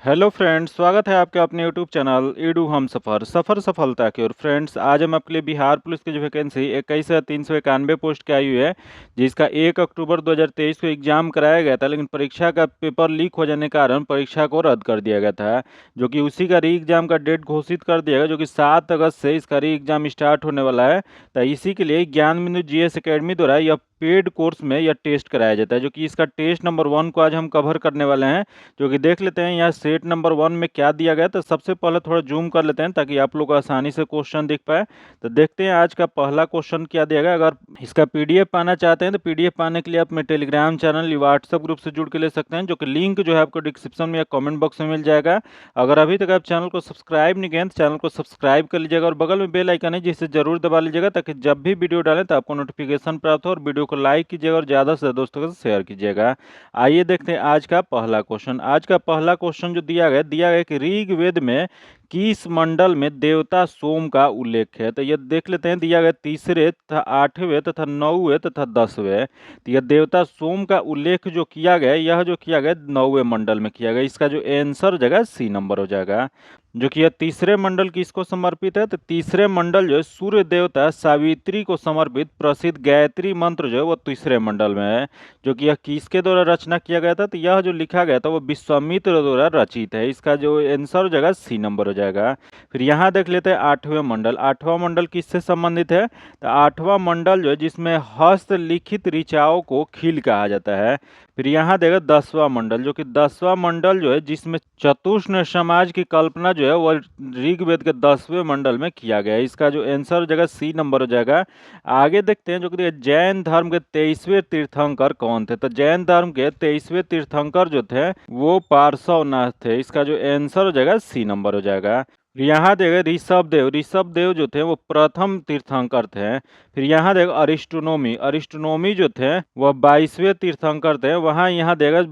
Hello friends, स्वागत है आपके अपने यूट्यूब चैनल ईडू हम सफ़र सफलता की ओर। फ्रेंड्स, आज हम आपके लिए बिहार पुलिस की जो वैकेंसी 21,391 पोस्ट की आई हुई है, जिसका 1 अक्टूबर 2023 को एग्जाम कराया गया था, लेकिन परीक्षा का पेपर लीक हो जाने के कारण परीक्षा को रद्द कर दिया गया था। जो कि उसी का री एग्जाम का डेट घोषित कर दिया गया, जो कि 7 अगस्त से इसका री एग्जाम स्टार्ट होने वाला है। तो इसी के लिए ज्ञान बिंदु जीएस एकेडमी द्वारा यह पेड कोर्स में यह टेस्ट कराया जाता है, जो कि इसका टेस्ट नंबर 1 को आज हम कवर करने वाले हैं। जो कि देख लेते हैं यहाँ सेट नंबर 1 में क्या दिया गया। तो सबसे पहले थोड़ा जूम कर लेते हैं ताकि आप लोग आसानी से क्वेश्चन दिख पाए। तो देखते हैं आज का पहला क्वेश्चन क्या दिया गया। अगर इसका पीडीएफ पाना चाहते हैं तो पीडीएफ पाने के लिए आप मेरे टेलीग्राम चैनल या व्हाट्सएप ग्रुप से जुड़ के ले सकते हैं, जो कि लिंक जो है आपको डिस्क्रिप्शन में या कमेंट बॉक्स में मिल जाएगा। अगर अभी तक आप चैनल को सब्सक्राइब नहीं किए तो चैनल को सब्सक्राइब कर लीजिएगा और बगल में बेल आइकन है जिसे जरूर दबा लीजिएगा, ताकि जब भी वीडियो डालें तो आपको नोटिफिकेशन प्राप्त हो। और वीडियो को लाइक कीजिएगा और ज़्यादा से ज़्यादा दोस्तों के साथ शेयर कीजिएगा। आइए देखते हैं आज का पहला क्वेश्चन। आज का पहला क्वेश्चन जो दिया गया कि ऋग्वेद में किस मंडल में देवता सोम का उल्लेख है। तो ये देख लेते हैं, दिया गया तीसरे तथा 8वें तथा 9वें तथा 10वें। तो यह देवता सोम का उल्लेख जो किया गया, यह जो किया गया 9वें मंडल में किया गया। इसका जो आंसर जगह सी नंबर हो जाएगा। जो कि यह तीसरे मंडल किसको समर्पित है, तो तीसरे मंडल जो है सूर्य देवता सावित्री को समर्पित प्रसिद्ध गायत्री मंत्र जो है वो तीसरे मंडल में है। जो कि यह किसके द्वारा रचना किया गया था, तो यह जो लिखा गया था वो विश्वामित्र द्वारा रचित है। इसका जो आंसर हो जाएगा सी नंबर हो जाएगा। फिर यहाँ देख लेते हैं 8वें मंडल। 8वां मंडल किससे संबंधित है, तो 8वां मंडल जो है जिसमें हस्तलिखित ऋचाओं को खील कहा जाता है। फिर यहाँ देखो 10वां मंडल, जो कि 10वां मंडल जो है जिसमें चतुष्ण समाज की कल्पना जो है वो ऋग्वेद के 10वें मंडल में किया गया है। इसका जो आंसर हो जाएगा सी नंबर हो जाएगा। आगे देखते हैं, जो कि जैन धर्म के 23वें तीर्थंकर कौन थे। तो जैन धर्म के 23वें तीर्थंकर जो थे वो पार्श्वनाथ थे। इसका जो आंसर हो जाएगा सी नंबर हो जाएगा। यहाँ देखें ऋषभ देव जो थे वो प्रथम तीर्थंकर थे। फिर यहाँ देख अरिस्टोनोमी जो थे वह 22वें तीर्थंकर थे। वहाँ यहाँ देगा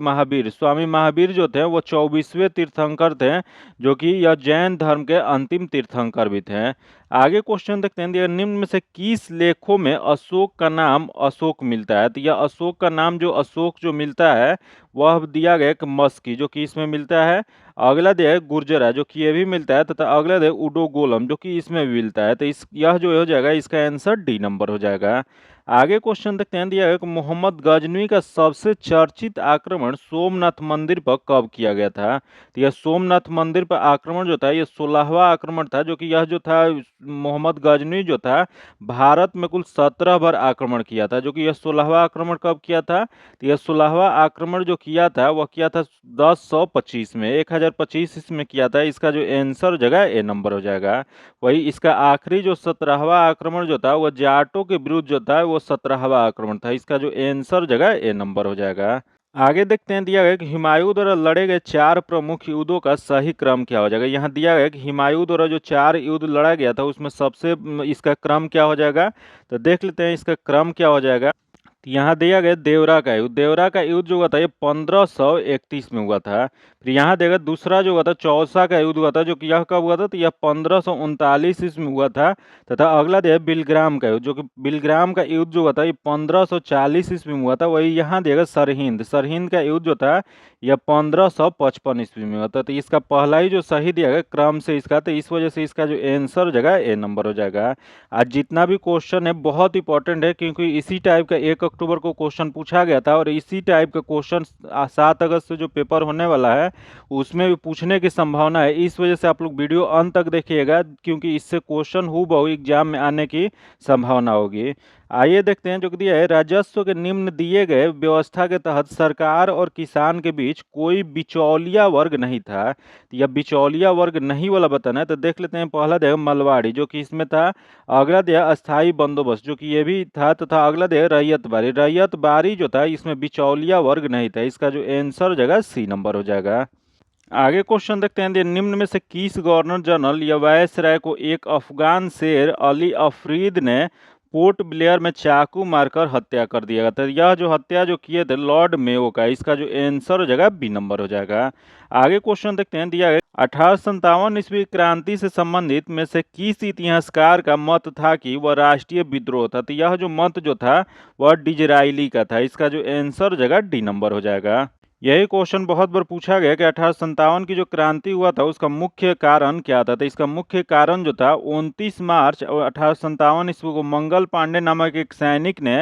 स्वामी महावीर जो थे वो 24वें तीर्थंकर थे, जो कि यह जैन धर्म के अंतिम तीर्थंकर भी थे। आगे क्वेश्चन देखते हैं, दिया निम्न में से किस लेखों में अशोक का नाम अशोक मिलता है। तो यह अशोक का नाम जो अशोक जो मिलता है वह दिया गया एक मस्की, जो कि इसमें मिलता है। अगला दिया है गुर्जरा, जो कि ये भी मिलता है, तथा अगला दिया उडोगोलम, जो कि इसमें भी मिलता है। तो इस यह जो हो जाएगा इसका आंसर डी नंबर हो जाएगा। आगे क्वेश्चन देखते हैं, दिया है कि मोहम्मद गजनवी का सबसे चर्चित आक्रमण सोमनाथ मंदिर पर कब किया गया था। तो यह सोमनाथ मंदिर पर आक्रमण जो था ये 16वां आक्रमण था। जो कि यह जो था मोहम्मद गजनवी जो था भारत में कुल 17 बार आक्रमण किया था। जो कि यह 16वां आक्रमण कब किया था, तो यह 16वां आक्रमण जो किया था वह किया था 1025 में, 1025 इसमें किया था। इसका जो आंसर जगह ए नंबर हो जाएगा। वही इसका आखिरी जो 17वां आक्रमण जो था वह जाटों के विरुद्ध जो था वो 17वां आक्रमण था। इसका जो आंसर जगह ए नंबर हो जाएगा। आगे देखते हैं, दिया गया कि हुमायूं द्वारा लड़े गए 4 प्रमुख युद्धों का सही क्रम क्या हो जाएगा। यहाँ दिया गया कि हुमायूं द्वारा जो 4 युद्ध लड़ा गया था उसमें सबसे इसका क्रम क्या हो जाएगा। तो देख लेते हैं इसका क्रम क्या हो जाएगा। तो यहाँ दिया गया देवरा का युद्ध। देवरा का युद्ध जो हुआ था ये 1531 में हुआ था। फिर यहाँ देगा दूसरा जो हुआ था चौसा का युद्ध हुआ था, जो कि यह कब हुआ था, तो यह 1539 ईस्वी में हुआ था। तथा अगला दिया बिलग्राम का युद्ध, जो कि बिलग्राम का युद्ध जो हुआ था ये 1540 ईस्वी में हुआ था। वही यहाँ देगा सरहिंद का युद्ध जो था यह 1555 ईस्वी में हुआ था। तो इसका पहला ही जो सही दिया गया क्रम से इसका, तो इस वजह से इसका जो आंसर जगह ए नंबर हो जाएगा। आज जितना भी क्वेश्चन है बहुत इंपॉर्टेंट है, क्योंकि इसी टाइप का 1 अक्टूबर को क्वेश्चन पूछा गया था और इसी टाइप का क्वेश्चन 7 अगस्त से जो पेपर होने वाला है उसमें भी पूछने की संभावना है। इस वजह से आप लोग वीडियो अंत तक देखिएगा, क्योंकि इससे क्वेश्चन हूबहू एग्जाम में आने की संभावना होगी। आइए देखते हैं, जो कि दिया है राजस्व के निम्न दिए गए व्यवस्था के तहत सरकार और किसान के बीच कोई बिचौलिया वर्ग नहीं था। तो यह बिचौलिया वर्ग नहीं वाला बताना है। तो देख लेते हैं, पहला दिया मलवाड़ी, जो कि इसमें था। अगला दिया अस्थाई बंदोबस्त, जो कि ये भी था। तथा अगला दिया रैयत बारी जो था इसमें बिचौलिया वर्ग नहीं था। इसका जो आंसर जगह सी नंबर हो जाएगा। आगे क्वेश्चन देखते हैं, निम्न में से किस गवर्नर जनरल या वायसराय को एक अफगान शेर अली अफरीद ने पोर्ट ब्लेयर में चाकू मारकर हत्या कर दिया था। यह जो हत्या जो किए थे लॉर्ड मेयो का। इसका जो आंसर हो जाएगा बी नंबर हो जाएगा। आगे क्वेश्चन देखते हैं, दिया गया 1857 ईस्वी क्रांति से संबंधित में से किस इतिहासकार का मत था कि वह राष्ट्रीय विद्रोह था। तो यह जो मत जो था वह डिजराइली का था। इसका जो आंसर हो जाएगा डी नंबर हो जाएगा। यही क्वेश्चन बहुत बार पूछा गया कि 1857 की जो क्रांति हुआ था उसका मुख्य कारण क्या था। तो इसका मुख्य कारण जो था 29 मार्च 1857 ईस्वी को मंगल पांडे नामक एक सैनिक ने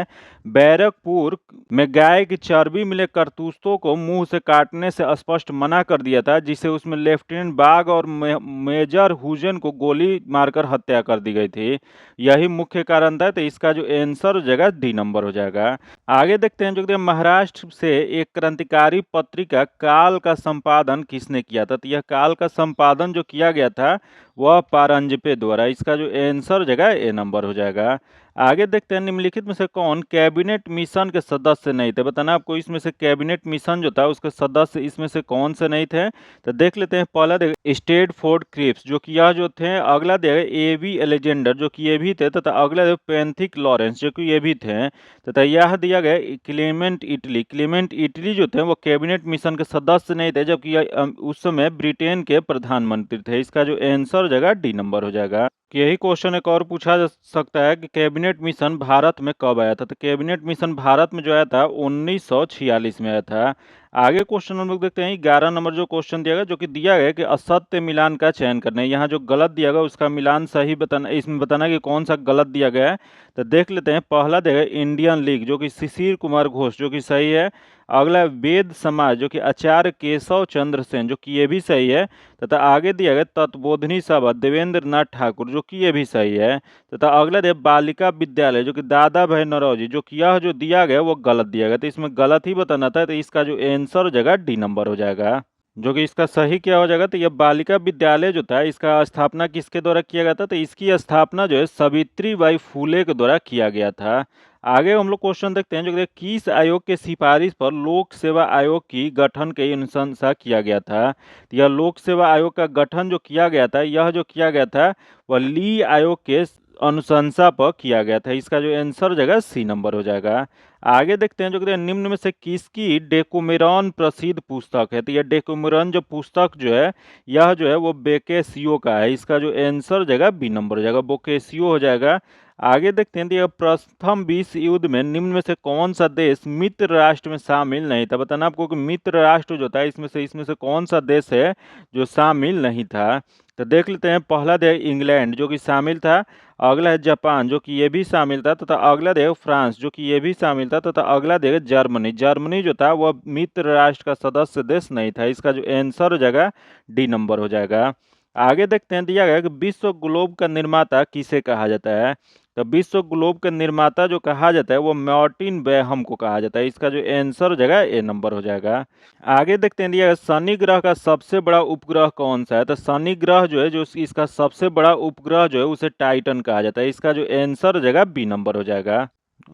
बैरकपुर में गाय की चर्बी मिले करतूतों को मुंह से काटने से स्पष्ट मना कर दिया था, जिसे उसमें लेफ्टिनेंट बाग और मेजर हुजन को गोली मारकर हत्या कर दी गई थी। यही मुख्य कारण था। तो इसका जो आंसर हो जाएगा डी नंबर हो जाएगा। आगे देखते हैं जो कि महाराष्ट्र से एक क्रांतिकारी पत्रिका काल का संपादन किसने किया था। तो यह काल का संपादन जो किया गया था वह पारंजपे द्वारा। इसका जो आंसर हो जाएगा ए नंबर हो जाएगा। आगे देखते हैं निम्नलिखित में से कौन कैबिनेट मिशन के सदस्य नहीं थे। बताना आपको इसमें से कैबिनेट मिशन जो था उसके सदस्य इसमें से कौन से नहीं थे। तो देख लेते हैं। पहला देखिए स्टेडफोर्ड क्रिप्स जो कि यह जो थे। अगला देखिए एवी एलेजेंडर जो कि ये भी थे, तथा अगला पेंथिक लॉरेंस जो कि ये भी थे। तथा यह दिया गया क्लेमेंट इटली। क्लेमेंट इटली जो थे वो कैबिनेट मिशन के सदस्य नहीं थे, जबकि उस समय ब्रिटेन के प्रधानमंत्री थे। इसका जो आंसर हो जाएगा डी नंबर हो जाएगा। कि यही क्वेश्चन एक और पूछा जा सकता है कि कैबिनेट मिशन भारत में कब आया था। तो कैबिनेट मिशन भारत में जो आया था 1946 में आया था। आगे क्वेश्चन हम लोग देखते हैं 11 नंबर जो क्वेश्चन दिया गया, जो कि दिया गया कि असत्य मिलान का चयन करना है। यहाँ जो गलत दिया गया उसका मिलान सही बताना, इसमें बताना कि कौन सा गलत दिया गया है। तो देख लेते हैं। पहला देगा इंडियन लीग जो कि शिशिर कुमार घोष जो कि सही है। अगला वेद समाज जो कि आचार्य केशव चंद्र सेन जो कि ये भी सही है। तथा आगे दिया गया तत्बोधनी सभा देवेंद्र नाथ ठाकुर जो कि ये भी सही है। तथा अगला दिया बालिका विद्यालय जो कि दादा भाई नौरोजी जो कि यह जो दिया गया वो गलत दिया गया। तो इसमें गलत ही बताना था। तो इसका जो आंसर हो जाएगा डी नंबर हो जाएगा। जो कि इसका सही क्या हो जाएगा। तो यह बालिका विद्यालय जो था इसका स्थापना किसके द्वारा किया गया था। तो इसकी स्थापना जो है सावित्री बाई फूले के द्वारा किया गया था। आगे हम लोग क्वेश्चन देखते हैं जो कि किस आयोग के सिफारिश पर लोक सेवा आयोग की गठन की अनुशंसा किया गया था। तो यह लोक सेवा आयोग का गठन जो किया गया था, यह जो किया गया था वह ली आयोग के अनुशंसा पर किया गया था। इसका जो आंसर हो जाएगा सी नंबर हो जाएगा। आगे देखते हैं जो कि निम्न में से किसकी डेकुमेरॉन प्रसिद्ध पुस्तक है। तो यह डेकुमेरॉन जो पुस्तक जो है यह जो है वो बोकेशियो का है। इसका जो आंसर हो जाएगा बी नंबर हो जाएगा, बोकेशियो हो जाएगा। आगे देखते हैं तो प्रथम विश्व युद्ध में निम्न में से कौन सा देश मित्र राष्ट्र में शामिल नहीं था। बताना आपको कि मित्र राष्ट्र जो था इसमें से कौन सा देश है जो शामिल नहीं था। तो देख लेते हैं। पहला देश इंग्लैंड जो कि शामिल था। अगला है जापान जो कि ये भी शामिल था। तथा अगला देश फ्रांस जो कि ये भी शामिल था। तथा अगला देश जर्मनी। जर्मनी जो था वह मित्र राष्ट्र का सदस्य देश नहीं था। इसका जो आंसर हो जाएगा डी नंबर हो जाएगा। आगे देखते हैं। दिया गया कि विश्व ग्लोब का निर्माता किसे कहा जाता है। तो विश्व ग्लोब का निर्माता जो कहा जाता है वो मार्टिन बेहम को कहा जाता है। इसका जो आंसर हो जाएगा ए नंबर हो जाएगा। आगे देखते हैं। दिया गया शनि ग्रह का सबसे बड़ा उपग्रह कौन सा है। तो शनि ग्रह जो है जो इसका सबसे बड़ा उपग्रह जो है उसे टाइटन कहा जाता है। इसका जो आंसर हो जाएगा बी नंबर हो जाएगा।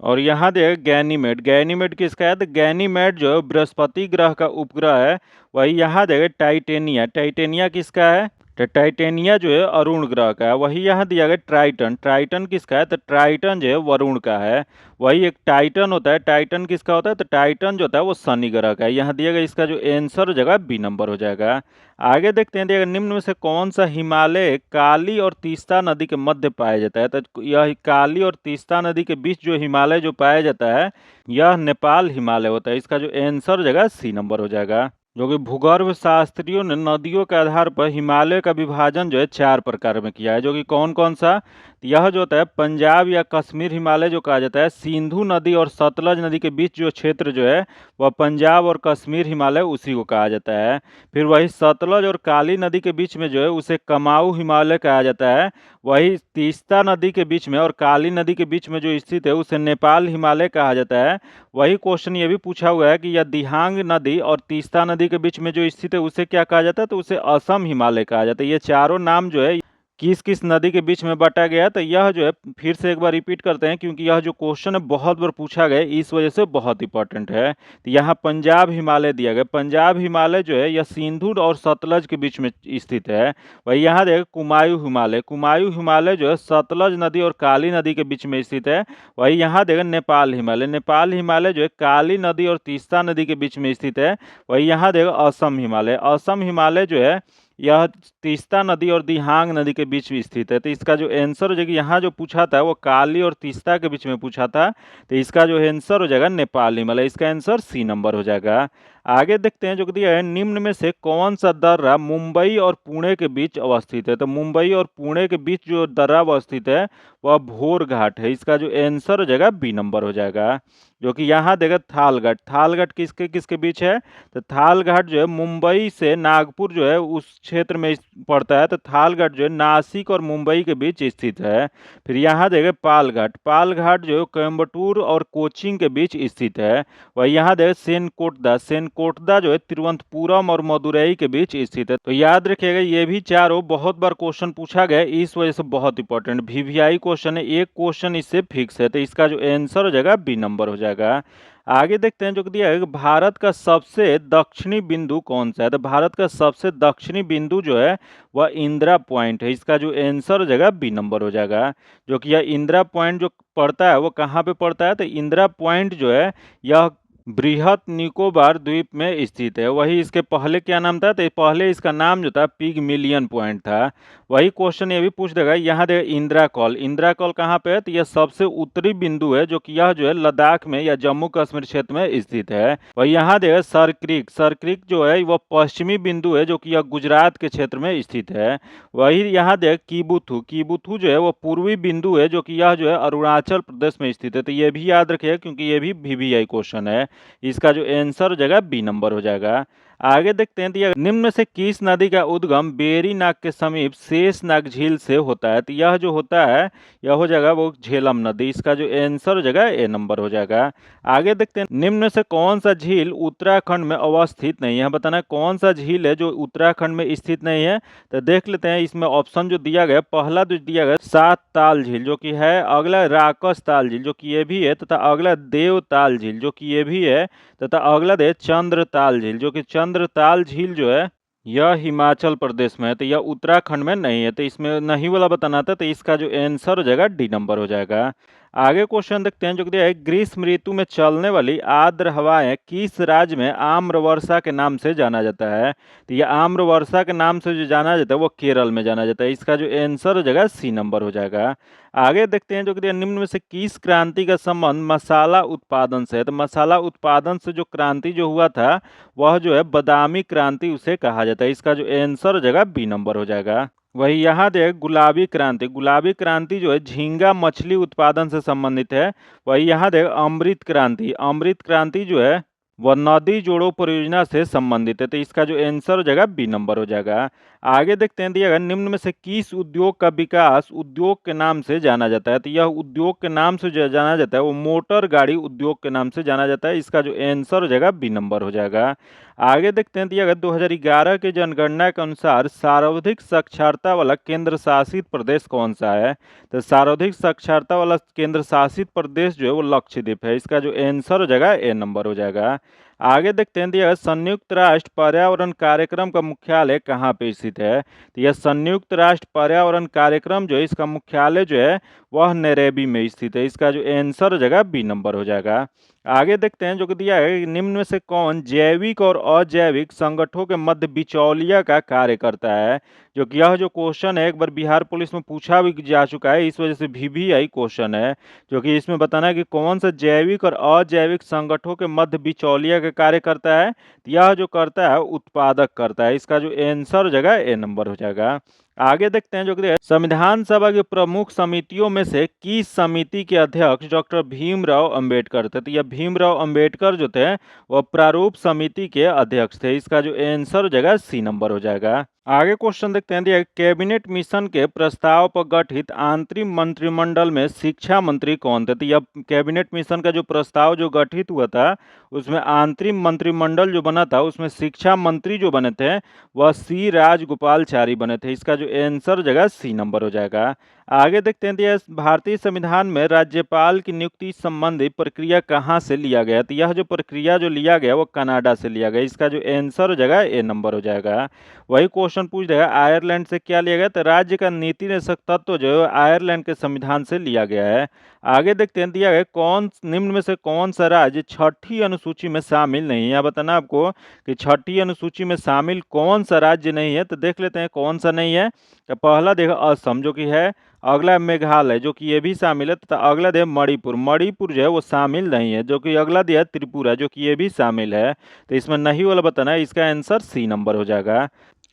और यहाँ देखिए गैनीमेड। गैनीमेड किसका है। तो गैनीमेड जो है बृहस्पति ग्रह का उपग्रह है। वही यहाँ देखिए टाइटेनिया। टाइटेनिया किसका है। तो टाइटेनिया जो है अरुण ग्रह का है। वही यहाँ दिया गया ट्राइटन। ट्राइटन किसका है। तो ट्राइटन जो है वरुण का है। वही एक टाइटन होता है। टाइटन किसका होता है। तो टाइटन जो होता है वो शनि ग्रह का है। यहाँ दिया गया। इसका जो आंसर हो जाएगा बी नंबर हो जाएगा। आगे देखते हैं। दिया गया निम्न में से कौन सा हिमालय काली और तीस्ता नदी के मध्य पाया जाता है। तो यह काली और तीस्ता नदी के बीच जो हिमालय जो पाया जाता है यह नेपाल हिमालय होता है। इसका जो आंसर हो जाएगा सी नंबर हो जाएगा। जो कि भूगर्भ शास्त्रियों ने नदियों के आधार पर हिमालय का विभाजन जो है 4 प्रकार में किया है। जो कि कौन कौन सा। यह जो होता है पंजाब या कश्मीर हिमालय जो कहा जाता है। सिंधु नदी और सतलज नदी के बीच जो क्षेत्र जो है वह पंजाब और कश्मीर हिमालय उसी को कहा जाता है। फिर वही सतलज और काली नदी के बीच में जो है उसे कमाऊ हिमालय कहा जाता है। वही तीस्ता नदी के बीच में और काली नदी के बीच में जो स्थित है उसे नेपाल हिमालय कहा जाता है। वही क्वेश्चन ये भी पूछा हुआ है कि यह दिहांग नदी और तीस्ता नदी के बीच में जो स्थित है उसे क्या कहा जाता है। तो उसे असम हिमालय कहा जाता है। ये चारों नाम जो है किस किस नदी के बीच में बांटा गया है। तो यह जो है फिर से एक बार रिपीट करते हैं क्योंकि यह जो क्वेश्चन है बहुत बार पूछा गया है, इस वजह से बहुत इंपॉर्टेंट है। तो यहाँ पंजाब हिमालय दिया गया। पंजाब हिमालय जो है यह सिंधु और सतलज के बीच में स्थित है। वही यहाँ देखिए कुमायूं हिमालय। कुमायूं हिमालय जो है सतलज नदी और काली नदी के बीच में स्थित है। वही यहाँ देखिए नेपाल हिमालय। नेपाल हिमालय जो है काली नदी और तीस्ता नदी के बीच में स्थित है। वही यहाँ देखिए असम हिमालय। असम हिमालय जो है यह तीस्ता नदी और दिहांग नदी के बीच में स्थित है। तो इसका जो आंसर हो जाएगा यहाँ जो पूछा था वो काली और तीस्ता के बीच में पूछा था। तो इसका जो आंसर हो जाएगा नेपाल हिमालय। इसका आंसर सी नंबर हो जाएगा। आगे देखते हैं जो कि दिया है, निम्न में से कौन सा दर्रा मुंबई और पुणे के बीच अवस्थित है। तो मुंबई और पुणे के बीच जो दर्रा अवस्थित है वह भोर घाट है। इसका जो आंसर हो जाएगा बी नंबर हो जाएगा, जो कि यहाँ देगा थालगढ़। थालगढ़ किसके किसके बीच है, तो थालगढ़ जो है मुंबई से नागपुर जो है उस क्षेत्र में पड़ता है। तो थालगढ़ जो है नासिक और मुंबई के बीच स्थित है। फिर यहाँ देगा पालघाट। पालघाट जो है कोयम्बटूर और कोचीन के बीच स्थित है। वही यहाँ देगा सेनकोटदा। सेनकोटदा जो है तिरुवनंतपुरम और मदुरई के बीच स्थित है। तो याद रखिएगा ये भी चारों बहुत बार क्वेश्चन पूछा गया, इस वजह से बहुत इंपॉर्टेंट वीवीआई क्वेश्चन है। एक क्वेश्चन इससे फिक्स है, तो इसका जो आंसर हो जाएगा बी नंबर हो जाएगा। आगे देखते हैं जो कि दिया है कि भारत का सबसे दक्षिणी बिंदु कौन सा है। तो भारत का सबसे दक्षिणी बिंदु जो है वह इंदिरा पॉइंट है। इसका जो आंसर हो जाएगा बी नंबर हो जाएगा, जो कि यह इंदिरा पॉइंट जो पड़ता है वो कहाँ पे पड़ता है, तो इंदिरा पॉइंट जो है यह बृहत निकोबार द्वीप में स्थित है। वही इसके पहले क्या नाम था, तो पहले इसका नाम जो था पिगमिलियन पॉइंट था। वही क्वेश्चन ये भी पूछ देगा, यहाँ देगा इंदिरा कॉल। इंदिरा कॉल कहाँ पे है, तो यह सबसे उत्तरी बिंदु है, जो कि यह जो है लद्दाख में या जम्मू कश्मीर क्षेत्र में स्थित है। वही यहाँ देगा सर क्रीक। सर क्रीक जो है वह पश्चिमी बिंदु है, जो कि यह गुजरात के क्षेत्र में स्थित है। वही यहाँ देगा कीबुथु। कीबुथु जो है वो पूर्वी बिंदु है, जो कि यह जो है अरुणाचल प्रदेश में स्थित है। तो ये भी याद रखिएगा क्योंकि ये भी वीवीआई क्वेश्चन है। इसका जो आंसर हो जाएगा बी नंबर हो जाएगा। आगे देखते हैं, तो यह निम्न में से किस नदी का उद्गम बेरीनाग के समीप शेषनाग झील से होता है। तो यह जो होता है यह हो जाएगा वो झेलम नदी। इसका जो आंसर हो जाएगा ए नंबर हो जाएगा। आगे देखते हैं, निम्न में से कौन सा झील उत्तराखंड में अवस्थित नहीं है। बताना कौन सा झील है जो उत्तराखंड में स्थित नहीं है। तो देख लेते हैं, इसमें ऑप्शन जो दिया गया, पहला जो दिया गया सात ताल झील जो कि है, अगला राकस ताल झील जो कि ये भी है, तथा अगला देवताल झील जो कि ये भी है, तथा अगला है चंद्रताल झील, जो कि चंद्रताल झील जो है यह हिमाचल प्रदेश में है। तो यह उत्तराखंड में नहीं है, तो इसमें नहीं वाला बताना था। तो इसका जो आंसर हो जाएगा डी नंबर हो जाएगा। आगे क्वेश्चन देखते हैं जो कि दिया है, ग्रीष्म ऋतु में चलने वाली आर्द्र हवाएं किस राज्य में आम्र वर्षा के नाम से जाना जाता है। तो यह आम्र वर्षा के नाम से जो जाना जाता है वो केरल में जाना जाता है। इसका जो आंसर हो जाएगा सी नंबर हो जाएगा। आगे देखते हैं जो कि निम्न में से किस क्रांति का संबंध मसाला उत्पादन से है। तो मसाला उत्पादन से जो क्रांति जो हुआ था वह जो है बादामी क्रांति उसे कहा जाता है। इसका जो आंसर हो जाएगा बी नंबर हो जाएगा। वही यहाँ देख गुलाबी क्रांति। गुलाबी क्रांति जो है झींगा मछली उत्पादन से संबंधित है। वही यहाँ देख अमृत क्रांति। अमृत क्रांति जो है वह नदी जोड़ो परियोजना से संबंधित है। तो इसका जो आंसर हो जाएगा बी नंबर हो जाएगा। आगे देखते हैं, दिया गया निम्न में से किस उद्योग का विकास उद्योग के नाम से जाना जाता है। तो यह उद्योग के नाम से जो जाना जाता है वो मोटर गाड़ी उद्योग के नाम से जाना जाता है। इसका जो आंसर हो जाएगा बी नंबर हो जाएगा। आगे देखते हैं, दिया गया 2011 के जनगणना के अनुसार सर्वाधिक साक्षरता वाला केंद्र शासित प्रदेश कौन सा है। तो सर्वाधिक साक्षरता वाला केंद्र शासित प्रदेश जो है वो लक्षद्वीप है। इसका जो आंसर हो जाएगा ए नंबर हो जाएगा। आगे देखते हैं, दिया संयुक्त राष्ट्र पर्यावरण कार्यक्रम का मुख्यालय कहाँ पे स्थित है। तो यह संयुक्त राष्ट्र पर्यावरण कार्यक्रम जो है इसका मुख्यालय जो है वह नैरोबी में स्थित है। इसका जो आंसर हो जाएगा बी नंबर हो जाएगा। आगे देखते हैं जो कि दिया है, निम्न में से कौन जैविक और अजैविक संगठनों के मध्य बिचौलिया का कार्य करता है। जो कि यह जो क्वेश्चन है एक बार बिहार पुलिस में पूछा भी जा चुका है, इस वजह से वीवीआई क्वेश्चन है। जो कि इसमें बताना है कि कौन सा जैविक और अजैविक संगठनों के मध्य बिचौलिया का कार्य करता है। तो यह जो करता है उत्पादक करता है। इसका जो आंसर हो जाएगा ए नंबर हो जाएगा। आगे देखते हैं जो कि संविधान सभा की प्रमुख समितियों में से किस समिति के अध्यक्ष डॉक्टर भीमराव अंबेडकर थे। तो यह भीमराव अंबेडकर जो थे वह प्रारूप समिति के अध्यक्ष थे। इसका जो आंसर हो जाएगा सी नंबर हो जाएगा। आगे क्वेश्चन देखते हैं, दिया कैबिनेट मिशन के प्रस्ताव पर गठित आंतरिक मंत्रिमंडल में शिक्षा मंत्री कौन थे। तो यह कैबिनेट मिशन का जो प्रस्ताव जो गठित हुआ था उसमें आंतरिक मंत्रिमंडल जो बना था उसमें शिक्षा मंत्री जो बने थे वह सी राजगोपालचारी बने थे। इसका जो आंसर जगह सी नंबर हो जाएगा। आगे देखते हैं, दिया भारतीय संविधान में राज्यपाल की नियुक्ति संबंधी प्रक्रिया कहाँ से लिया गया। तो यह जो प्रक्रिया जो लिया गया वो कनाडा से लिया गया। इसका जो आंसर हो जाएगा ए नंबर हो जाएगा। वही क्वेश्चन पूछ देगा आयरलैंड से क्या लिया गया। तो राज्य का नीति निदेशक तत्व जो है आयरलैंड के संविधान से लिया गया है। आगे देखते हैं, दिया गया कौन निम्न में से कौन सा राज्य छठी अनुसूची में शामिल नहीं है। यह बताना आपको कि छठी अनुसूची में शामिल कौन सा राज्य नहीं है। तो देख लेते हैं कौन सा नहीं है। तो पहला देगा असम जो कि है, अगला है मेघालय जो कि ये भी शामिल है, तथा अगला दिया मणिपुर। मणिपुर जो है वो शामिल नहीं है, जो कि अगला दिया त्रिपुरा जो कि ये भी शामिल है। तो इसमें नहीं वाला बताना है, इसका आंसर सी नंबर हो जाएगा।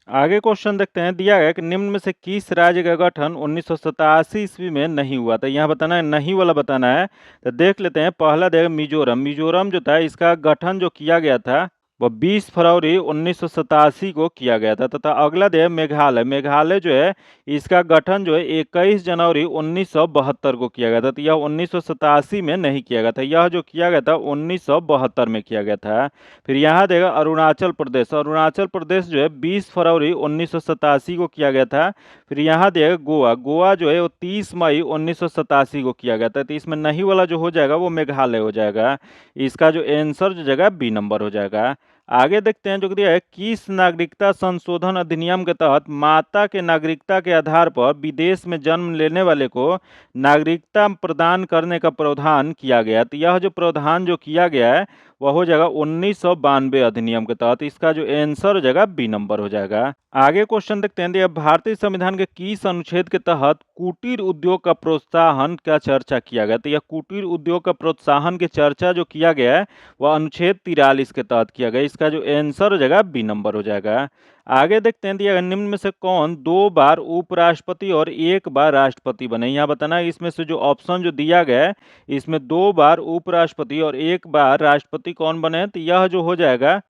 आगे क्वेश्चन देखते हैं, दिया गया कि निम्न में से किस राज्य का गठन 1987 ईस्वी में नहीं हुआ था। यहाँ बताना है, नहीं वाला बताना है। तो देख लेते हैं, पहला देगा मिजोरम। मिजोरम जो था इसका गठन जो किया गया था वह 20 फरवरी 1987 को किया गया था। तथा अगला देगा मेघालय। मेघालय जो है इसका गठन जो है 21 जनवरी 1972 को किया गया था। तो यह 1987 में नहीं किया गया था, यह जो किया गया था 1972 में किया गया था। फिर यहाँ देगा अरुणाचल प्रदेश। अरुणाचल प्रदेश जो है 20 फरवरी 1987 को किया गया था। फिर यहाँ देगा गोवा। गोवा जो है वो 30 मई 1987 को किया गया था। तो इसमें नहीं वाला जो हो जाएगा वो मेघालय हो जाएगा। इसका जो आंसर जो जगह बी नंबर हो जाएगा। आगे देखते हैं जो कि दिया है, किस नागरिकता संशोधन अधिनियम के तहत माता के नागरिकता के आधार पर विदेश में जन्म लेने वाले को नागरिकता प्रदान करने का प्रावधान किया गया। तो यह जो प्रावधान जो किया गया है वह हो जाएगा 1992 अधिनियम के तहत। इसका जो आंसर हो जाएगा बी नंबर हो जाएगा। आगे क्वेश्चन देखते हैं, दिया भारतीय संविधान के किस अनुच्छेद के तहत कुटीर उद्योग का प्रोत्साहन का चर्चा किया गया। तो यह कुटीर उद्योग का प्रोत्साहन की चर्चा जो किया गया है वह अनुच्छेद 43 के तहत किया गया। इसका जो आंसर हो जाएगा बी नंबर हो जाएगा। आगे देखते हैं, दिया निम्न में से कौन 2 बार उपराष्ट्रपति और 1 बार राष्ट्रपति बने। यहाँ बताना है, इसमें से जो ऑप्शन जो दिया गया है इसमें 2 बार उपराष्ट्रपति और 1 बार राष्ट्रपति कौन बने हैं। तो यह जो हो जाएगा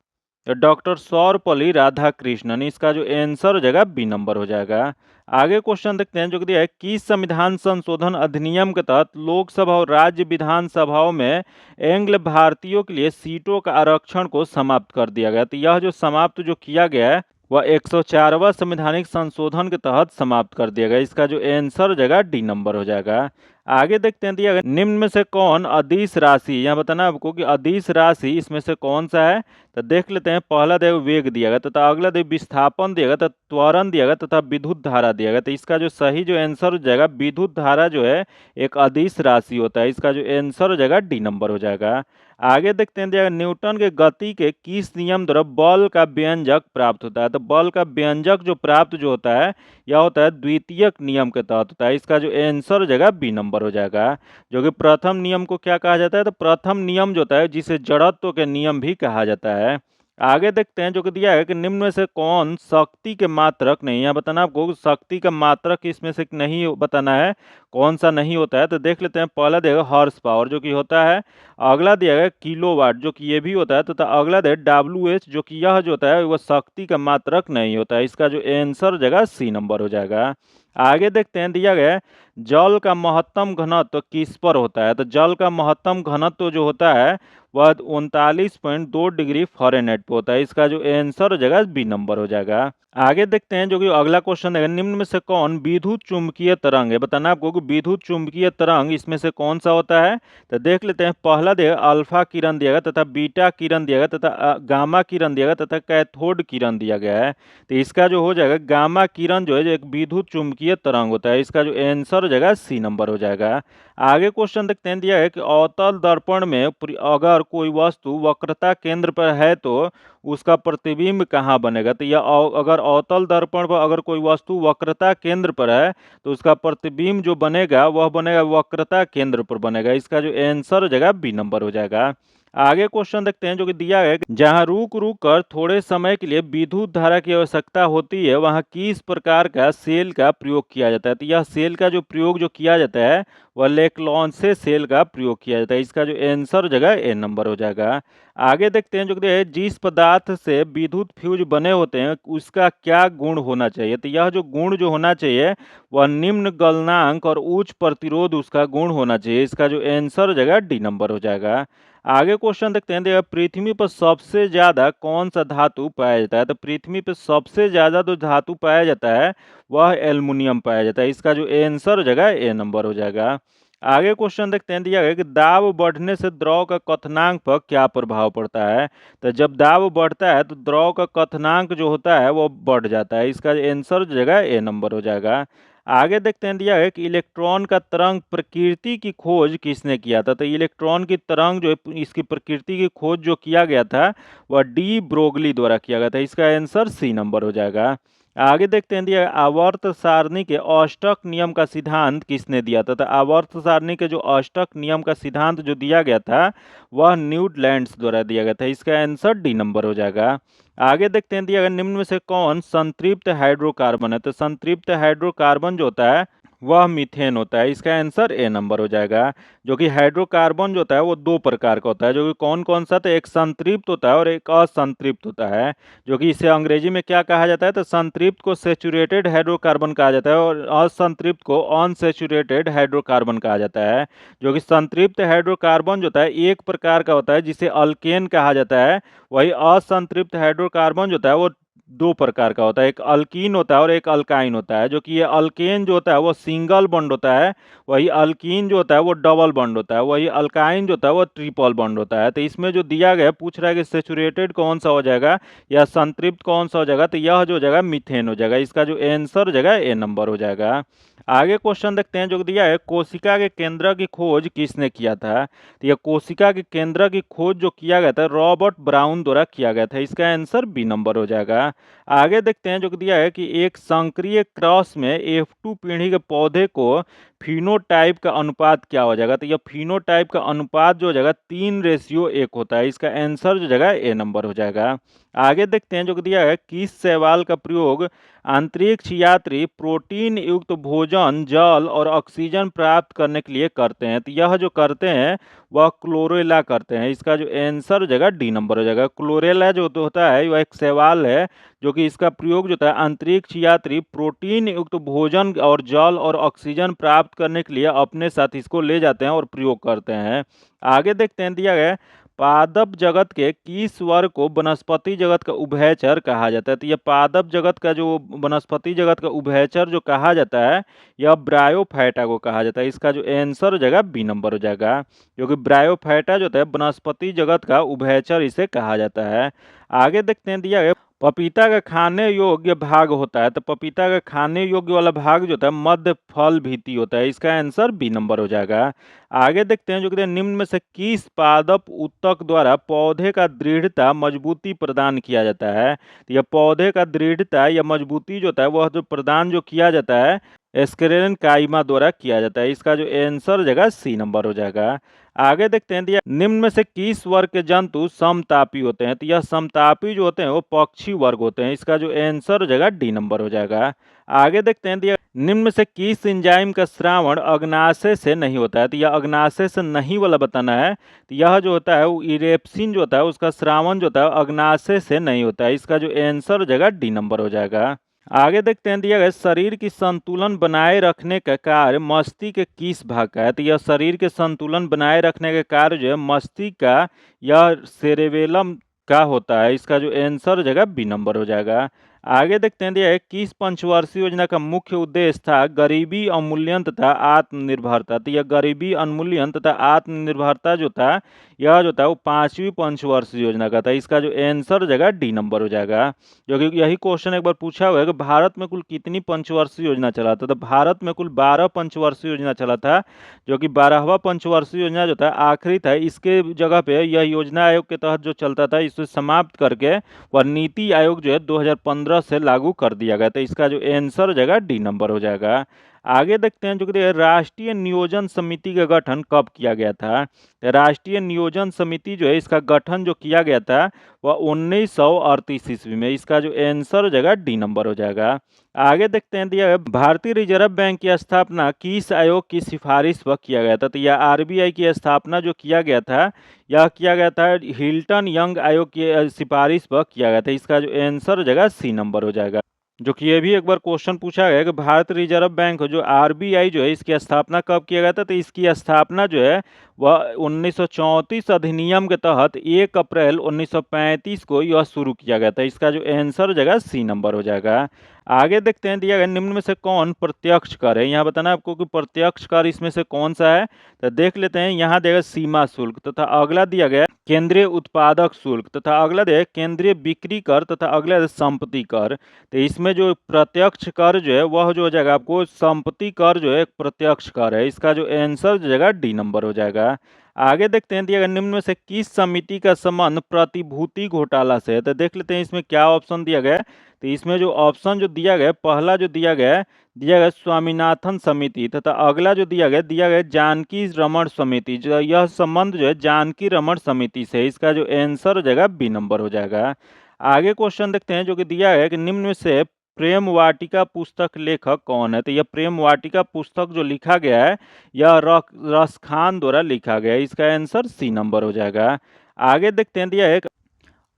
डॉक्टर सर्वपल्ली राधाकृष्णन। इसका जो आंसर हो जाएगा बी नंबर हो जाएगा। आगे क्वेश्चन देखते हैं जो कि दिया है, किस संविधान संशोधन अधिनियम के तहत लोकसभा और राज्य विधानसभाओं में एंग्ल भारतीयों के लिए सीटों का आरक्षण को समाप्त कर दिया गया। तो यह जो समाप्त जो किया गया है वह 104वां संवैधानिक संशोधन के तहत समाप्त कर दिया गया। इसका जो आंसर हो जाएगा डी नंबर हो जाएगा। आगे देखते हैं, दिया गया निम्न में से कौन अदिश राशि, यहाँ बताना आपको कि अदिश राशि इसमें से कौन सा है। तो देख लेते हैं, पहला देव वेग दिया गया तथा अगला देव विस्थापन दिया गया तथा त्वरण दिया गया तथा विद्युत धारा दिया गया। तो इसका जो सही जो आंसर हो जाएगा, विद्युत धारा जो है एक अदिश राशि होता है। इसका जो आंसर हो जाएगा डी नंबर हो जाएगा। आगे देखते हैं, दिया न्यूटन के गति के किस नियम द्वारा बल का व्यंजक प्राप्त होता है। तो बल का व्यंजक जो प्राप्त जो होता है यह होता है द्वितीयक नियम के तहत होता है। इसका जो आंसर हो जाएगा बी नंबर हो जाएगा। जो कि प्रथम नियम को क्या कहा जाता है, तो प्रथम नियम जो होता है जिसे जड़त्व के नियम भी कहा जाता है। आगे देखते हैं जो कि दिया है कि निम्न में से कौन शक्ति के मात्रक नहीं, यहाँ बताना आपको शक्ति का मात्रक इसमें से नहीं बताना है, कौन सा नहीं होता है। तो देख लेते हैं, पहला देगा हॉर्स पावर जो कि होता है, अगला दिया गया किलोवाट जो कि ये भी होता है, तथा अगला देगा WH जो कि यह जो होता है वह शक्ति का मात्रक नहीं होता है। इसका जो आंसर जगह सी नंबर हो जाएगा। आगे देखते हैं, दिया गया जल का महत्तम घनत्व किस पर होता है। तो जल का महत्तम घनत्व जो होता है वह 39.2 डिग्री फ़ारेनहाइट पे होता है। इसका जो आंसर हो जाएगा बी नंबर हो जाएगा। आगे देखते हैं जो कि अगला क्वेश्चन है, निम्न में से कौन विद्युत चुंबकीय तरंग है। बताना आपको कि विद्युत चुंबकीय तरंग इसमें से कौन सा होता है। तो देख लेते हैं, पहला देगा अल्फा किरण दिया गया तथा बीटा किरण दिया गया तथा गामा किरण दिया गया तथा कैथोड किरण दिया गया है। तो इसका जो हो जाएगा गामा किरण जो है एक विद्युत चुंबकीय तरंग होता है। इसका जो आंसर हो जाएगा सी नंबर हो जाएगा। आगे क्वेश्चन देखते हैं, दिया है कि अवतल दर्पण में अगर कोई वस्तु वक्रता केंद्र पर है तो उसका प्रतिबिंब कहाँ बनेगा। तो यह अगर अवतल दर्पण पर अगर कोई वस्तु वक्रता केंद्र पर है तो उसका प्रतिबिंब जो बनेगा वह बनेगा वक्रता केंद्र पर बनेगा। इसका जो आंसर हो जाएगा बी नंबर हो जाएगा। आगे क्वेश्चन देखते हैं जो कि दिया है कि जहां रुक रुक कर थोड़े समय के लिए विद्युत धारा की आवश्यकता होती है वहां किस प्रकार का सेल का प्रयोग किया जाता है। तो यह सेल का जो प्रयोग जो किया जाता है वह लेक्लॉन्से सेल का प्रयोग किया जाता है। इसका जो आंसर जगह ए नंबर हो जाएगा। आगे देखते हैं जो कि जिस पदार्थ से विद्युत फ्यूज बने होते हैं उसका क्या गुण होना चाहिए। तो यह जो गुण जो होना चाहिए वह निम्न गलनांक और उच्च प्रतिरोध उसका गुण होना चाहिए। इसका जो आंसर हो जाएगा डी नंबर हो जाएगा। आगे क्वेश्चन देखते हैं, देखिए पृथ्वी पर सबसे ज्यादा कौन सा धातु पाया जाता है। तो पृथ्वी पर सबसे ज्यादा जो धातु पाया जाता है वह एल्युमिनियम पाया जाता है। इसका जो आंसर हो जाएगा ए नंबर हो जाएगा। आगे क्वेश्चन देखते हैं, दिया गया कि दाब बढ़ने से द्रव का क्वथनांक पर क्या प्रभाव पड़ता है। तो जब दाब बढ़ता है तो द्रव का क्वथनांक जो होता है वो बढ़ जाता है। इसका आंसर जो जगह ए नंबर हो जाएगा। आगे देखते हैं, दिया है कि इलेक्ट्रॉन का तरंग प्रकृति की खोज किसने किया था। तो इलेक्ट्रॉन की तरंग जो है इसकी प्रकृति की खोज जो किया गया था वह डी ब्रोगली द्वारा किया गया था। इसका आंसर सी नंबर हो जाएगा। आगे देखते हैं दिया आवर्त सारणी के अष्टक नियम का सिद्धांत किसने दिया था। तो आवर्त सारणी के जो अष्टक नियम का सिद्धांत जो दिया गया था वह न्यूटलैंड्स द्वारा दिया गया था। इसका आंसर डी नंबर हो जाएगा। आगे देखते हैं दिया गया निम्न में से कौन संतृप्त हाइड्रोकार्बन है। तो संतृप्त हाइड्रोकार्बन जो होता है वह मीथेन होता है। इसका आंसर ए नंबर हो जाएगा। जो कि हाइड्रोकार्बन जो होता है वो दो प्रकार का होता है, जो कि कौन कौन सा, तो एक संतृप्त होता है और एक असंतृप्त होता है। जो कि इसे अंग्रेजी में क्या कहा जाता है, तो संतृप्त को सैचुरेटेड हाइड्रोकार्बन कहा जाता है और असंतृप्त को अनसैचुरेटेड हाइड्रोकार्बन कहा जाता है। जो कि संतृप्त हाइड्रोकार्बन जो होता है एक प्रकार का होता है जिसे अल्केन कहा जाता है। वही असंतृप्त हाइड्रोकार्बन जो होता है वो दो प्रकार का होता है, एक अल्कीन होता है और एक अल्काइन होता है। जो कि ये अल्केन जो होता है वो सिंगल बॉन्ड होता है, वही अल्कीन जो होता है वो डबल बॉन्ड होता है, वही अल्काइन जो होता है वो ट्रिपल बॉन्ड होता है। तो इसमें जो दिया गया पूछ रहा है कि सेचुरेटेड कौन सा हो जाएगा या संतृप्त कौन सा हो जाएगा, तो यह जो हो जाएगा मीथेन हो जाएगा। इसका जो आंसर हो जाएगा ए नंबर हो जाएगा। आगे क्वेश्चन देखते हैं जो दिया है कोशिका के केंद्र की खोज किसने किया था। तो यह कोशिका के केंद्र की खोज जो किया गया था रॉबर्ट ब्राउन द्वारा किया गया था। इसका आंसर बी नंबर हो जाएगा। आगे देखते हैं जो दिया है कि एक संकरीय क्रॉस में F2 पीढ़ी के पौधे को फिनोटाइप का अनुपात क्या हो जाएगा। तो यह फिनोटाइप का अनुपात जो हो जाएगा 3:1 होता है। इसका आंसर जो जगह ए नंबर हो जाएगा। आगे देखते हैं जो दिया है किस शैवाल का प्रयोग अंतरिक्ष यात्री प्रोटीन युक्त भोजन, जल और ऑक्सीजन प्राप्त करने के लिए करते हैं। तो यह जो करते हैं वह क्लोरेला करते हैं। इसका जो आंसर हो जाएगा डी नंबर हो जाएगा। क्लोरेला जो होता है वह एक शैवाल है जो कि इसका प्रयोग जो होता है अंतरिक्ष यात्री प्रोटीन युक्त भोजन और जल और ऑक्सीजन प्राप्त करने के लिए अपने साथ इसको ले जाते हैं और प्रयोग करते हैं। आगे देखते हैं दिया गया पादप जगत के किस वर्ग को वनस्पति जगत का उभयचर कहा जाता है। तो यह पादप जगत का जो वनस्पति जगत का उभयचर जो कहा जाता है यह ब्रायोफाइटा को कहा जाता है। इसका जो आंसर हो जाएगा बी नंबर हो जाएगा। क्योंकि ब्रायोफाइटा जो होता है वनस्पति जगत का उभयचर इसे कहा जाता है। आगे देखते हैं दिया गया पपीता का खाने योग्य भाग होता है। तो पपीता का खाने योग्य वाला भाग जो होता है मध्य फल भीति होता है। इसका आंसर बी नंबर हो जाएगा। आगे देखते हैं जो कहते हैं निम्न में से किस पादप उत्तक द्वारा पौधे का दृढ़ता मजबूती प्रदान किया जाता है। तो यह पौधे का दृढ़ता या मजबूती जो होता है वह जो प्रदान जो किया जाता है एस्केरेन काइमा द्वारा किया जाता है। इसका जो आंसर हो जाएगा सी नंबर हो जाएगा। आगे देखते हैं दिया निम्न में से किस वर्ग के जंतु समतापी होते हैं। तो यह समतापी जो होते हैं वो पक्षी वर्ग होते हैं। इसका जो आंसर हो जाएगा डी नंबर हो जाएगा। आगे देखते हैं दिया निम्न में से किस एंजाइम का श्रावण अग्नाशय से नहीं होता है। तो यह अग्नाशय से नहीं वाला बताना है। तो यह जो होता है वो इरेप्सिन जो होता है उसका श्रावण जो होता है अग्नाशय से नहीं होता है। इसका जो आंसर हो जाएगा डी नंबर हो जाएगा। आगे देखते हैं दिया गया शरीर की संतुलन बनाए रखने का कार्य मस्तिष्क के किस भाग का है। तो यह शरीर के संतुलन बनाए रखने का कार्य जो है मस्तिष्क का या सेरेबेलम का होता है। इसका जो आंसर हो जाएगा बी नंबर हो जाएगा। आगे देखते हैं दिया है किस पंचवर्षीय योजना का मुख्य उद्देश्य था गरीबी उन्मूलन तथा आत्मनिर्भरता। तो यह गरीबी उन्मूलन तथा आत्मनिर्भरता जो था यह जो था वो 5वीं पंचवर्षीय योजना का था। इसका जो आंसर हो जाएगा डी नंबर हो जाएगा। जो कि यही क्वेश्चन एक बार पूछा हुआ है कि भारत में कुल कितनी पंचवर्षीय योजना चला था। तो भारत में कुल 12 पंचवर्षीय योजना चला था। जो कि 12वां पंचवर्षीय योजना जो था आखिरी था। इसके जगह पे यह योजना आयोग के तहत जो चलता था इसे समाप्त करके वह नीति आयोग जो है 2015 से लागू कर दिया गया। तो इसका जो आंसर हो जाएगा डी नंबर हो जाएगा। आगे देखते हैं जो कि राष्ट्रीय नियोजन समिति का गठन कब किया गया था। राष्ट्रीय नियोजन समिति जो है इसका गठन जो किया गया था वह 1938 ईस्वी में। इसका जो आंसर हो जाएगा डी नंबर हो जाएगा। आगे देखते हैं दिया भारतीय रिजर्व बैंक की स्थापना किस आयोग की सिफारिश पर किया गया था। तो यह आरबीआई की स्थापना जो किया गया था यह किया गया था हिल्टन यंग आयोग की सिफारिश पर किया गया था। इसका जो आंसर हो जाएगा सी नंबर हो जाएगा। जो कि ये भी एक बार क्वेश्चन पूछा गया कि भारतीय रिजर्व बैंक जो आरबीआई जो है इसकी स्थापना कब किया गया था। तो इसकी स्थापना जो है वह 1934 अधिनियम के तहत 1 अप्रैल 1935 को यह शुरू किया गया था। इसका जो आंसर हो जाएगा सी नंबर हो जाएगा। आगे देखते हैं दिया गया निम्न में से कौन प्रत्यक्ष कर है। यहाँ बताना आपको कि प्रत्यक्ष कर इसमें से कौन सा है। तो देख लेते हैं यहाँ देगा सीमा शुल्क तथा अगला दिया गया केंद्रीय उत्पादक शुल्क तथा अगला दिया केंद्रीय बिक्री कर तथा अगला संपत्ति कर। तो इसमें इसमें जो प्रत्यक्ष कर जो है वह जो हो जाएगा आपको संपत्ति कर जो है एक प्रत्यक्ष कर है। इसका जो आंसर जो जाएगा डी नंबर हो जाएगा। आगे देखते हैं दिया गया निम्न में से किस समिति का संबंध प्रतिभूति घोटाला से है। तो देख लेते हैं इसमें क्या ऑप्शन दिया गया है। तो इसमें जो ऑप्शन जो दिया गया है, पहला जो दिया गया है, दिया गया स्वामीनाथन समिति, तथा अगला जो दिया गया जानकी रमण समिति। जो यह संबंध जो है जानकी रमण समिति से, इसका जो आंसर हो जाएगा बी नंबर हो जाएगा। आगे क्वेश्चन देखते हैं जो कि दिया है कि निम्न में से प्रेम वाटिका पुस्तक लेखक कौन है। तो यह प्रेम वाटिका पुस्तक जो लिखा गया है यह रसखान द्वारा लिखा गया है। इसका आंसर सी नंबर हो जाएगा। आगे देखते हैं दिया है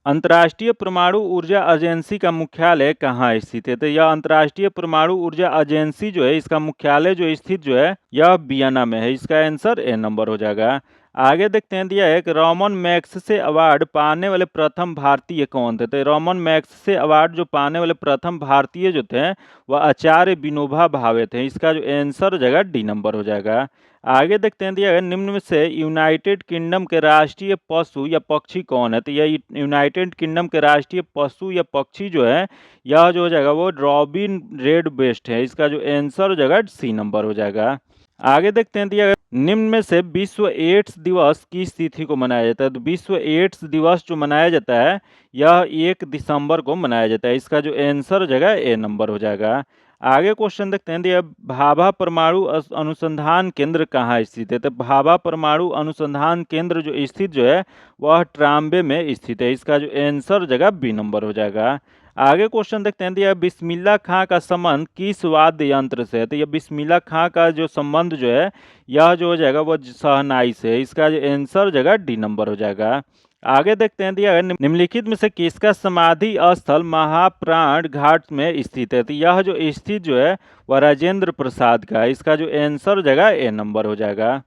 अंतर्राष्ट्रीय परमाणु ऊर्जा एजेंसी का मुख्यालय कहाँ स्थित है। तो यह अंतर्राष्ट्रीय परमाणु ऊर्जा एजेंसी जो है इसका मुख्यालय जो स्थित जो है यह वियना में है। इसका आंसर ए नंबर हो जाएगा। आगे देखते हैं दिया है कि रॉमन मैग्सेसे अवार्ड पाने वाले प्रथम भारतीय कौन थे। तो रॉमन मैग्सेसे अवार्ड जो पाने वाले प्रथम भारतीय जो थे वह आचार्य विनोबा भावे थे। इसका जो आंसर हो जाएगा डी नंबर हो जाएगा। आगे देखते हैं दिया है निम्न में से यूनाइटेड किंगडम के राष्ट्रीय पशु या पक्षी कौन है। तो यह यूनाइटेड किंगडम के राष्ट्रीय पशु या पक्षी जो है यह जो हो जाएगा वो रॉबिन रेड बेस्ट है। इसका जो आंसर हो जाएगा सी नंबर हो जाएगा। आगे देखते हैं दिया निम्न में से विश्व एड्स दिवस किस तिथि को मनाया जाता है। तो विश्व एड्स दिवस जो मनाया जाता है यह 1 दिसंबर को मनाया जाता है। इसका जो आंसर हो जाएगा ए नंबर हो जाएगा। आगे क्वेश्चन देखते हैं दिया भाभा परमाणु अनुसंधान केंद्र कहाँ स्थित है। तो भाभा परमाणु अनुसंधान केंद्र जो स्थित जो है वह ट्राम्बे में स्थित है। इसका जो आंसर हो जाएगा बी नंबर हो जाएगा। आगे क्वेश्चन देखते हैं दिया बिस्मिल्लाह खां का संबंध किस वाद्य यंत्र से है। तो यह बिस्मिल्लाह खां का जो संबंध जो है यह जो हो जाएगा वह शहनाई से है। इसका जो आंसर हो जाएगा डी नंबर हो जाएगा। आगे देखते हैं दिया निम्नलिखित में से किसका समाधि स्थल महाप्राण घाट में स्थित है। तो यह जो स्थित जो है वह राजेंद्र प्रसाद का है। इसका जो आंसर हो जाएगा ए नंबर हो जाएगा।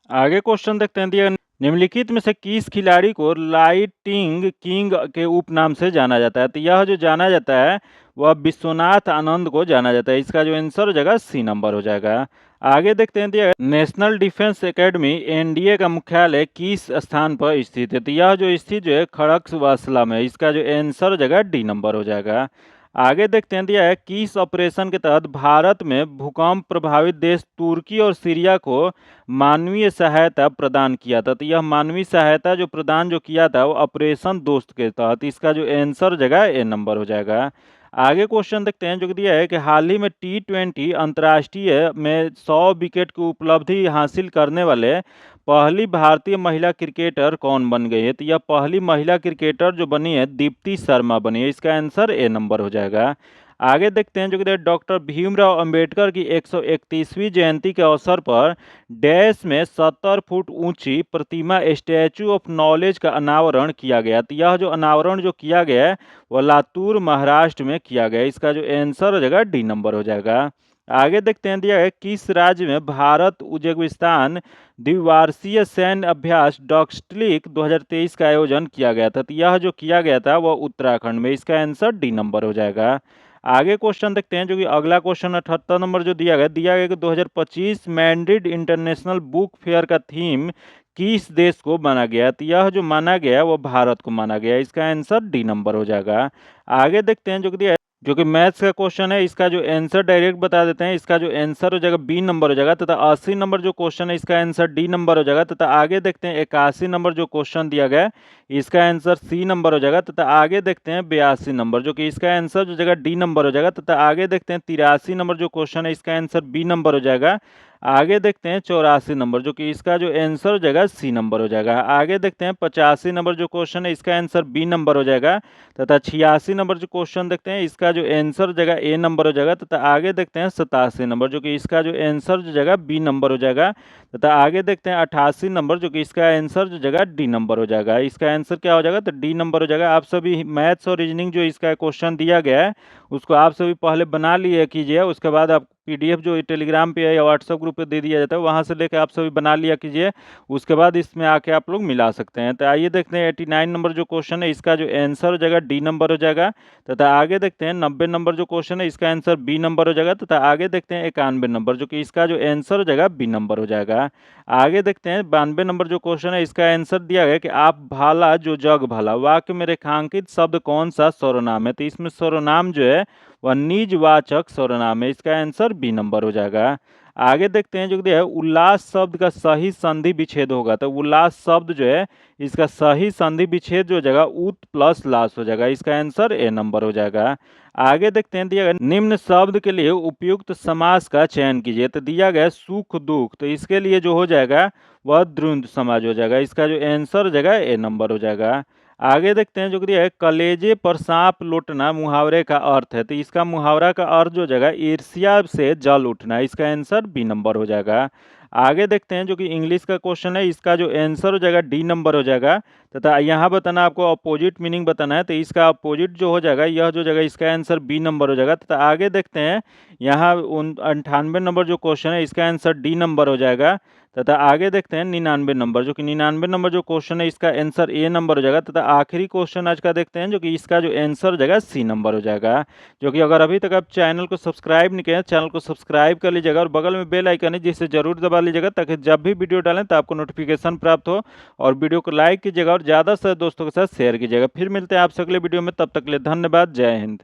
आगे क्वेश्चन देखते हैं दिया निम्नलिखित में से किस खिलाड़ी को लाइटिंग किंग के उपनाम से जाना जाता है। तो यह जो जाना जाता है वह विश्वनाथ आनंद को जाना जाता है। इसका जो आंसर हो जाएगा सी नंबर हो जाएगा। आगे देखते हैं दिया नेशनल डिफेंस एकेडमी एनडीए का मुख्यालय किस स्थान पर स्थित है। तो यह जो स्थित जो है खड़गवासला में। इसका जो आंसर हो जाएगा डी नंबर हो जाएगा। आगे देखते हैं दिया है किस ऑपरेशन के तहत भारत में भूकंप प्रभावित देश तुर्की और सीरिया को मानवीय सहायता प्रदान किया था। तो यह मानवीय सहायता जो प्रदान जो किया था वो ऑपरेशन दोस्त के तहत। इसका जो आंसर जगह ए नंबर हो जाएगा। आगे क्वेश्चन देखते हैं जो दिया है कि हाल ही में T20 अंतर्राष्ट्रीय में 100 विकेट की उपलब्धि हासिल करने वाले पहली भारतीय महिला क्रिकेटर कौन बन गई है। तो यह पहली महिला क्रिकेटर जो बनी है दीप्ति शर्मा बनी है। इसका आंसर ए नंबर हो जाएगा। आगे देखते हैं जो कि डॉक्टर भीमराव अंबेडकर की 131वीं जयंती के अवसर पर डैश में 70 फुट ऊंची प्रतिमा स्टैचू ऑफ नॉलेज का अनावरण किया गया। तो यह जो अनावरण जो किया गया है वह लातूर महाराष्ट्र में किया गया। इसका जो आंसर हो जाएगा डी नंबर हो जाएगा। आगे देखते हैं दिया है किस राज्य में भारत उज्बेकिस्तान द्विवार्षीय सैन्य अभ्यास डॉक्स्ट्लिक 2023 का आयोजन किया गया था। तो यह जो किया गया था वह उत्तराखंड में। इसका आंसर डी नंबर हो जाएगा। आगे क्वेश्चन देखते हैं जो कि अगला क्वेश्चन 78 नंबर जो दिया गया कि 2025 मैड्रिड इंटरनेशनल बुक फेयर का थीम किस देश को माना गया। तो यह जो माना गया वो भारत को माना गया। इसका आंसर डी नंबर हो जाएगा। आगे देखते हैं जो कि दिया जो कि मैथ्स का क्वेश्चन है। इसका जो आंसर डायरेक्ट बता देते हैं। इसका जो आंसर हो जाएगा बी नंबर हो जाएगा तथा 80 नंबर जो क्वेश्चन है इसका आंसर डी नंबर हो जाएगा तथा आगे देखते हैं 81 नंबर जो क्वेश्चन दिया गया है इसका आंसर सी नंबर हो जाएगा तथा आगे देखते हैं 82 नंबर जो कि इसका आंसर जो जगह डी नंबर हो जाएगा तथा आगे देखते हैं 83 नंबर जो क्वेश्चन है इसका आंसर बी नंबर हो जाएगा। आगे देखते हैं 84 नंबर जो कि इसका जो आंसर हो जाएगा सी नंबर हो जाएगा। आगे देखते हैं 85 नंबर जो क्वेश्चन है इसका आंसर बी नंबर हो जाएगा तथा 86 नंबर जो क्वेश्चन देखते हैं इसका जो आंसर हो जाएगा ए नंबर हो जाएगा तथा आगे देखते हैं 87 नंबर जो कि इसका जो आंसर जो जाएगा बी नंबर हो जाएगा तथा आगे देखते हैं 88 नंबर जो कि इसका आंसर जो जगह डी नंबर हो जाएगा। इसका आंसर क्या हो जाएगा तो डी नंबर हो जाएगा। आप सभी मैथ्स और रीजनिंग जो इसका क्वेश्चन दिया गया है उसको आप सभी पहले बना लिए कीजिए। उसके बाद आप PDF जो टेलीग्राम पे या व्हाट्सएप ग्रुप पे दे दिया जाता है वहाँ से लेकर आप सभी बना लिया कीजिए। उसके बाद इसमें आके आप लोग मिला सकते हैं। तो आइए देखते हैं 89 नंबर जो क्वेश्चन है इसका जो आंसर हो जाएगा डी नंबर हो जाएगा तथा आगे देखते हैं 90 नंबर जो क्वेश्चन है इसका आंसर बी नंबर हो जाएगा तथा आगे देखते हैं 91 नंबर जो कि इसका जो आंसर हो जाएगा बी नंबर हो जाएगा। आगे देखते हैं 92 नंबर जो क्वेश्चन है इसका आंसर दिया गया कि आप भाला जो जग भाला वाक्य में रेखांकित शब्द कौन सा सर्वनाम है। तो इसमें सर्वनाम जो है वह निजवाचक सर्वनाम है। इसका आंसर बी नंबर हो जाएगा। आगे देखते हैं जो दिया है उल्लास शब्द का सही संधि विच्छेद होगा, तो उल्लास शब्द जो है इसका सही संधि विच्छेद जो हो जाएगा उत प्लस लास हो जाएगा। इसका आंसर ए नंबर हो जाएगा। आगे देखते हैं दिया गया निम्न शब्द के लिए उपयुक्त समास का चयन कीजिए, तो दिया गया सुख दुख, तो इसके लिए जो हो जाएगा वह द्वंद्व समाज हो जाएगा। इसका जो आंसर हो जाएगा ए नंबर हो जाएगा। आगे देखते हैं जो दिया है कलेजे पर सांप लौटना मुहावरे का अर्थ है, तो इसका मुहावरा का अर्थ जो जाएगा ईर्ष्या से जल उठना। इसका आंसर बी नंबर हो जाएगा। आगे देखते हैं जो कि इंग्लिश का क्वेश्चन है, इसका जो आंसर हो जाएगा डी नंबर हो जाएगा, तथा यहाँ बताना आपको अपोजिट मीनिंग बताना है, तो इसका अपोजिट जो हो जाएगा यह जो जाएगा इसका आंसर बी नंबर हो जाएगा। तथा आगे देखते हैं यहाँ 98 नंबर जो क्वेश्चन है इसका आंसर डी नंबर हो जाएगा। तथा आगे देखते हैं 99 नंबर, जो कि 99 नंबर जो क्वेश्चन है इसका आंसर ए नंबर हो जाएगा। तथा आखिरी क्वेश्चन आज का देखते हैं जो कि इसका जो आंसर हो जाएगा सी नंबर हो जाएगा। जो कि अगर अभी तक आप चैनल को सब्सक्राइब नहीं किया चैनल को सब्सक्राइब कर लीजिएगा और बगल में बेल आइकन है जिसे जरूर दबा लीजिएगा, ताकि जब भी वीडियो डालें तो आपको नोटिफिकेशन प्राप्त हो। और वीडियो को लाइक कीजिएगा और ज़्यादा से दोस्तों के साथ शेयर कीजिएगा। फिर मिलते हैं आपसे अगले वीडियो में, तब तक के लिए धन्यवाद। जय हिंद।